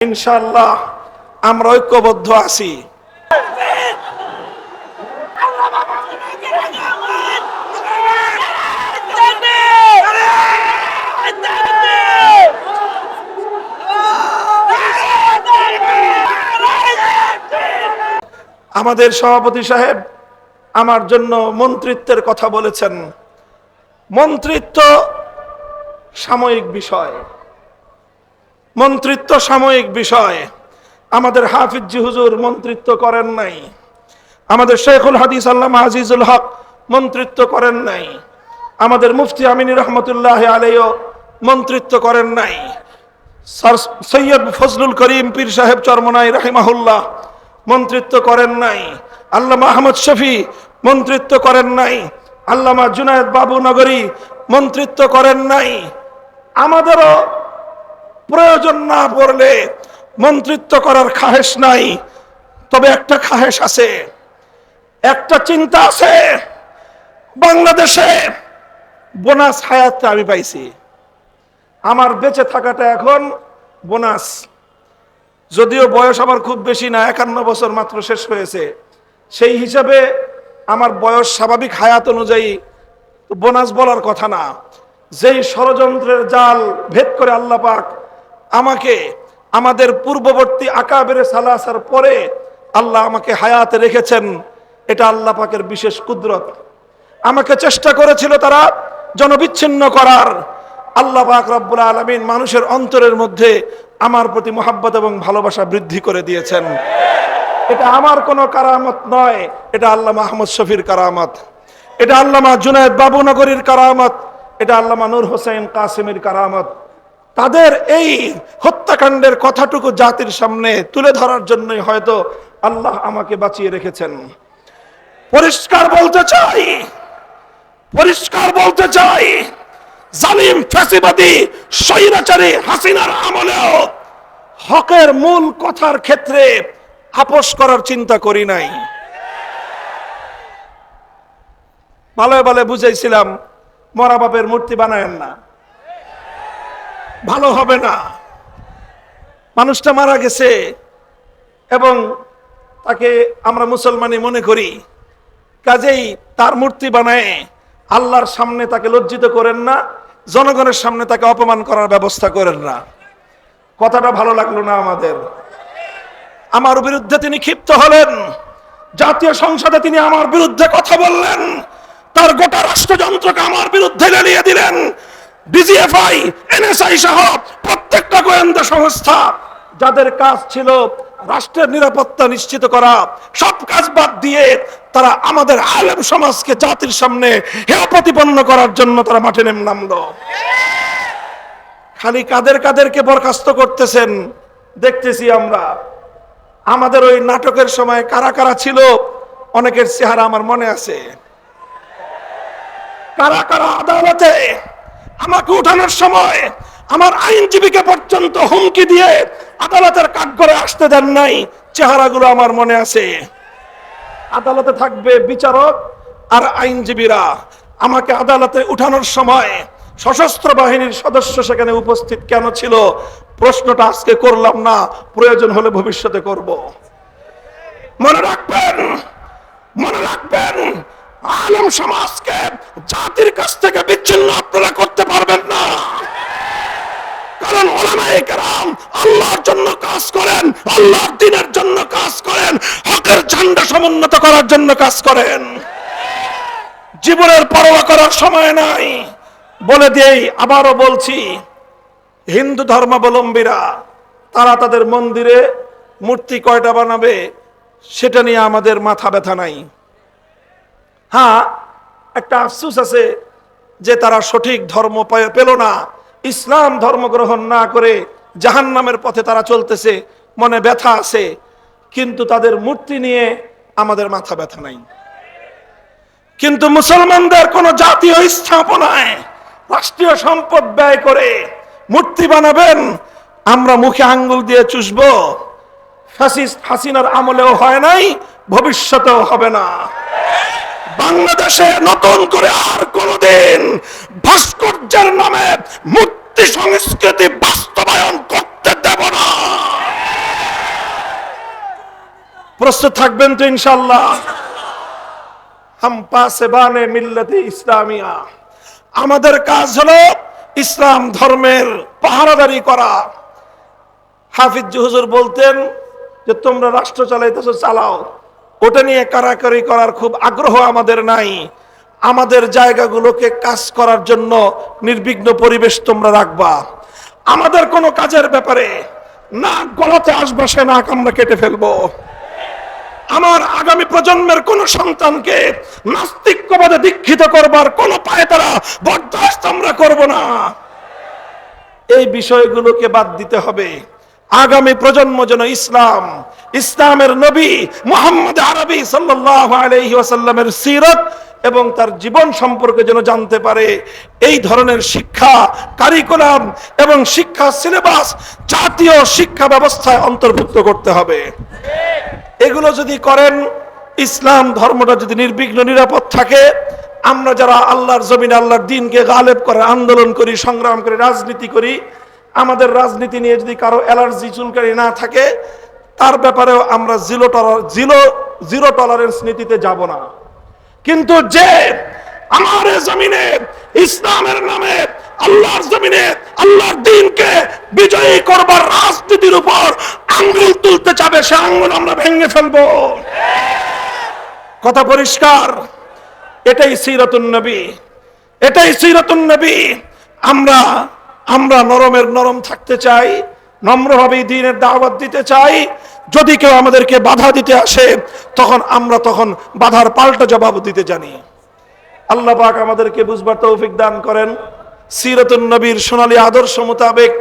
ইনশাআল্লাহ আমরা ঐক্যবদ্ধ আছি। আমাদের সভাপতি সাহেব আমার জন্য মন্ত্রিত্বের কথা বলেছেন। মন্ত্রিত্ব সাময়িক বিষয়, মন্ত্রিত্ব সাময়িক বিষয়। আমাদের হাফিজ জি হুজুর মন্ত্রিত্ব করেন নাই, আমাদের শেখুল হাদিস আল্লামা আজিজুল হক মন্ত্রিত্ব করেন নাই, আমাদের মুফতি আমিনী রহমতুল্লাহ আলাইহিও মন্ত্রিত্ব করেন নাই, সৈয়দ ফজলুল করিম পীর সাহেব চরমনাই রাহিমাহুল্লাহ মন্ত্রিত্ব করেন নাই, আল্লামা আহমদ শফি মন্ত্রিত্ব করেন নাই, আল্লামা জুনায়েদ বাবু নগরী মন্ত্রিত্ব করেন নাই। আমাদেরও প্রয়োজন না পড়লে মন্ত্রিত্ব করার খাহেশ নাই, তবে একটা খাহেশ আছে, একটা চিন্তা আছে। বাংলাদেশে বোনাস হায়াতটা আমি পাইছি, আমার বেঁচে থাকাটা এখন বোনাস। যদিও বয়স আমার খুব বেশি না, 51 বছর মাত্র শেষ হয়েছে, সেই হিসাবে আমার বয়স স্বাভাবিক হায়াত অনুযায়ী বোনাস বলার কথা না। যেই ষড়যন্ত্রের জাল ভেদ করে আল্লাহ পাক আমাকে আমাদের পূর্ববর্তী আকাবেরে সালাসার পরে আল্লাহ আমাকে হায়াতে রেখেছেন, এটা আল্লাহ পাকের বিশেষ কুদরত। আমাকে চেষ্টা করেছিল তারা জনবিচ্ছিন্ন করার, আল্লাহ পাক রব্বুল আলামিন মানুষের অন্তরের মধ্যে আমার প্রতি মোহাব্বত এবং ভালোবাসা বৃদ্ধি করে দিয়েছেন। এটা আমার কোনো কারামত নয়, এটা আল্লামা আহমদ শফির কারামত, এটা আল্লামা জুনায়েদ বাবু নগরীর কারামত, এটা আল্লামা নূর হোসেন কাসেমের কারামত। তাদের এই হত্যাকাণ্ডের কথাটুকু জাতির সামনে তুলে ধরার জন্যই হয়তো আল্লাহ আমাকে বাঁচিয়ে রেখেছেন। পরিষ্কার বলতে চাই, পরিষ্কার বলতে চাই, জালিম ফ্যাসিবাদী স্বৈরাচারী হাসিনার আমলেও হকের মূল কথার ক্ষেত্রে আপোষ করার চিন্তা করি নাই। ভালো ভালো বুঝাইছিলাম, মরা বাপের মূর্তি বানায়েন না, ভালো হবে না। মানুষটা মারা গেছে এবং তাকে আমরা মুসলমানই মনে করি, কাজেই তার মূর্তি বানায় আল্লাহর সামনে তাকে লজ্জিত করেন না, জনগণের সামনে তাকে অপমান করার ব্যবস্থা করেন না। কথাটা ভালো লাগলো না আমাদের। আমার বিরুদ্ধে তিনি ক্ষিপ্ত হলেন, জাতীয় সংসদে তিনি আমার বিরুদ্ধে কথা বললেন, তার গোটা রাষ্ট্রযন্ত্রকে আমার বিরুদ্ধে লেলিয়ে দিলেন। ডিজিএফআই, এনএসআই সহ প্রত্যেকটা গোয়েন্দা সংস্থা যাদের কাজ ছিল রাষ্ট্রের নিরাপত্তা নিশ্চিত করা, সব কাজ বাদ দিয়ে তারা আমাদের আলেম সমাজকে জাতির সামনে হেয় প্রতিপন্ন করার জন্য তারা মাঠে নামলো। খালি কাদেরকে বরখাস্ত করতেছেন দেখতেছি আমরা। আমাদের ওই নাটকের সময় কারা কারা ছিল অনেকের চেহারা আমার মনে আছে। কারা কারা আদালতে আমাকে উঠানোর সময় আমার আইনজীবীকে পর্যন্ত হুমকি দিয়ে আদালতের কাঠগড়ে আসতে দেন নাই, চেহারাগুলো আমার মনে আছে। আদালতে থাকবে বিচারক আর আইনজীবীরা। আমাকে আদালতে উঠানোর সময় সশস্ত্র বাহিনীর সদস্য সেখানে উপস্থিত কেন ছিল, প্রশ্নটা আজকে করলাম না, প্রয়োজন হলে ভবিষ্যতে করব। মনে রাখবেন, মনে রাখবেন, আলেম সমাজকে জাতির কাছ থেকে বিচ্ছিন্ন আপনারা করতে পারবেন না। কারণ উলামায়ে কেরাম আল্লাহর জন্য কাজ করেন, আল্লাহর দ্বীনের জন্য কাজ করেন, হকের ঝান্ডা সমুন্নত করার জন্য কাজ করেন। জীবনের পরোয়া করার সময় নাই। বলে দিই, আবারও বলছি, হিন্দু ধর্মাবলম্বীরা তারা তাদের মন্দিরে মূর্তি কয়টা বানাবে সেটা নিয়ে আমাদের মাথা ব্যথা নাই। হ্যাঁ, একটা আফসোস আছে যে তারা সঠিক ধর্ম পেল না, ইসলাম ধর্ম গ্রহণ না করে জাহান্নামের পথে তারা চলতেছে, মনে ব্যথা আছে। কিন্তু তাদের মূর্তি নিয়ে আমাদের মাথা ব্যথা নাই। কিন্তু মুসলমানদের কোন জাতীয় স্থাপনায় রাষ্ট্রীয় সম্পদ ব্যয় করে মূর্তি বানাবেন, আমরা মুখে আঙ্গুল দিয়ে চুষবো। ফ্যাসিস্ট হাসিনার আমলেও হয় নাই, ভবিষ্যতেও হবে না। বাংলাদেশে নতুন করে আর কোনদিন ভাস্কর্যের নামে মূর্তি সংস্কৃতি বাস্তবায়ন করতে দেব না। প্রস্তুত থাকবেন তো ইনশাআল্লাহ? হাম পাসেবানে মিল্লাতে ইসলামিয়া, আমাদের কাজ হলো ইসলাম ধর্মের পাহারাদারি করা। হাফিজ হুজুর বলতেন যে তোমরা রাষ্ট্র চালাইতেছো, চালাও, ওটা নিয়ে কারাকারি করার খুব আগ্রহ আমাদের নাই। আমাদের জায়গাগুলোকে কাজ করার জন্য নির্বিঘ্ন পরিবেশ তোমরা রাখবা। আমাদের কোনো কাজের ব্যাপারে নাক গলাতে আসবে, সে নাক আমরা কেটে ফেলবো। আমার আগামী প্রজন্মের কোন সন্তানকে নাস্তিক্যবাদে দীক্ষিত করবার কোন পায়তারা বরদাস্ত আমরা করব না। এই বিষয়গুলোকে বাদ দিতে হবে। আগামী প্রজন্ম যেন ইসলামের নবী মুহাম্মদ আরবি সাল্লাল্লাহু আলাইহি ওয়াসাল্লামের সিরাত এবং তার জীবন সম্পর্কে যেন জানতে পারে। এই ধরনের শিক্ষা কারিকুলাম এবং শিক্ষা সিলেবাস জাতীয় শিক্ষা ব্যবস্থায় অন্তর্ভুক্ত করতে হবে। এগুলো যদি করেন, ইসলাম ধর্মটা যদি নির্বিঘ্ন নিরাপদ থাকে, আমরা যারা আল্লাহর জমিনে আল্লাহর দ্বীনকে গালেব করে আন্দোলন করি, সংগ্রাম করি, রাজনীতি করি, আমাদের রাজনীতি নিয়ে যদি কারো অ্যালার্জি চুলকানি না থাকে, তার ব্যাপারেও আমরা জিরো টলারেন্স নীতিতে যাব না। কিন্তু যে আমার জমিনে ইসলামের নামে আল্লাহর জমিনে আল্লাহর দ্বীনকে বিজয়ী করবার রাজনীতির উপর আঙ্গুল তুলতে চাবে, সে আঙ্গুল আমরা ভেঙে ফেলবো। কথা পরিষ্কার? এটাই সিরাতুন নবী, এটাই সিরাতুন নবী। আমরা নরমের নরম থাকতে চাই, নম্রভাবে দ্বীনের দাওয়াত দিতে চাই। যদি কেউ আমাদেরকে বাধা দিতে আসে, আমরা তখন বাধার পাল্টা জবাব দিতে জানি। আল্লাহ পাক আমাদেরকে বুঝবার তৌফিক দান করেন। সিরাতুন নবীর সোনালী আদর্শ মোতাবেক